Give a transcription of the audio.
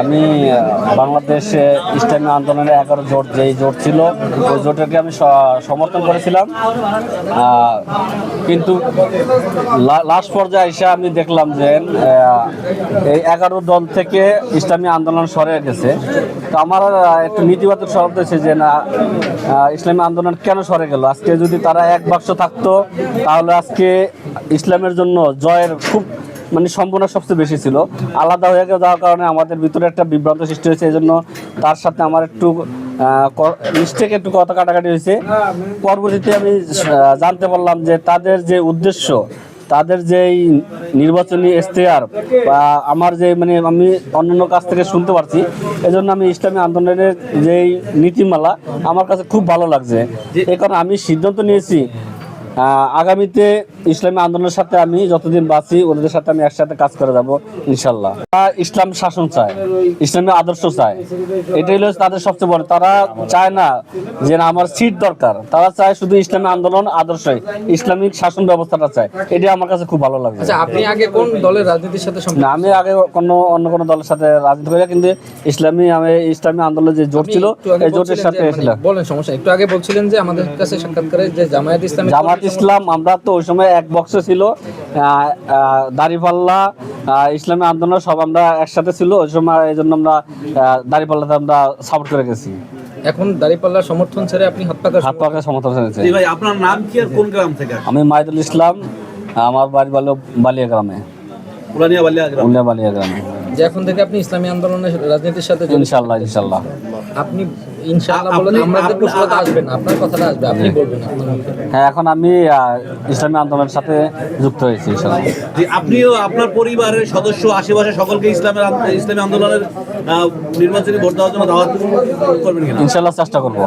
আমি বাংলাদেশে ইসলামী আন্দোলনের 11 জোট যেই জোট ছিল ওই জোটকে আমি সমর্থন করেছিলাম, কিন্তু লাস্ট পর্যায়ে এসে আমি দেখলাম যে এই 11 দল থেকে ইসলামী আন্দোলন সরে গেছে। তো আমার একটু নেতিবাচক শব্দ হয়েছে যে না, ইসলামী আন্দোলন কেন সরে গেল? আজকে যদি তারা এক বাক্স থাকতো তাহলে আজকে ইসলামের জন্য জয়ের খুব সম্ভাবনা সবচেয়ে বেশি ছিল। আলাদা হয়ে যাওয়ার কারণে আমাদের ভিতরে একটা বিভ্রান্ত সৃষ্টি হয়েছে। এই জন্য তার সাথে আমার একটু মিস্টেকে একটু কথা কাটাকাটি হয়েছে। পরবর্তীতে আমি জানতে পারলাম যে তাদের যে উদ্দেশ্য, তাদের যেই নির্বাচনী ইশতেহার বা আমার যে আমি অন্যান্য কাছ থেকে শুনতে পারছি, এজন্য আমি ইসলামী আন্দোলনের যেই নীতিমালা আমার কাছে খুব ভালো লাগছে। এই কারণে আমি সিদ্ধান্ত নিয়েছি আগামীতে ইসলামী আন্দোলনের সাথে আমি যতদিন বাঁচি ওদের সাথে আমি একসাথে কাজ করে যাব ইনশাল্লাহ। তারা ইসলাম শাসন চায়, ইসলামী আদর্শ চায়, এটাই হলো তাদের সবচেয়ে বড়। তারা চায় না যে না আমার সিট দরকার, তারা চায় শুধু ইসলামী আন্দোলন আদর্শই, ইসলামিক শাসন ব্যবস্থাটা চায়। এটাই আমার কাছে খুব ভালো লাগে। আচ্ছা, আপনি আগে কোন দলের রাজনীতির সাথে না, আমি আগে অন্য কোনো দলের সাথে রাজনীতি করি, কিন্তু ইসলামী আন্দোলন যে জোট ছিল এই জোটের সাথে ছিলাম। বলেন, সমস্যা। একটু আগে বলছিলেন যে আমাদের কাছে সাক্ষাৎকারে যে জামায়াত ইসলাম, আমরা তো ওই সময় এক বক্সে ছিল, দাঁড়িপাল্লা ইসলামী আন্দোলন সব আমরা একসাথে ছিল ওই সময়। এই জন্য আমরা দাঁড়িপাল্লাতে আমরা সাপোর্ট করে গেছি। এখন দাঁড়িপাল্লার সমর্থন ছেড়ে আপনি হাত পাকা সমর্থন ছেড়েছে। ভাই, আপনার নাম কি আর কোন গ্রাম থেকে? আমি মাহিদুল ইসলাম, আমার বাড়ি বালিয়া গ্রামে, উলিয়া বালিয়া গ্রামে। যে এখন থেকে আপনি ইসলামী আন্দোলনের রাজনীতির সাথে ইনশাআল্লাহ আপনি ইনশাআল্লাহ বলেন, আমাদের প্রশ্নটা আসবে না, আপনার কথাটা আসবে, আপনি বলবেন। হ্যাঁ, এখন আমি ইসলামী আন্দোলনের সাথে যুক্ত হয়েছি ইনশাআল্লাহ। আপনিও আপনার পরিবারের সদস্য আশেপাশে সকলকে ইসলামী আন্দোলনের নির্বাচনী ভোট দেওয়ার জন্য দাওয়াত করবেন কিনা? ইনশাআল্লাহ চেষ্টা করব।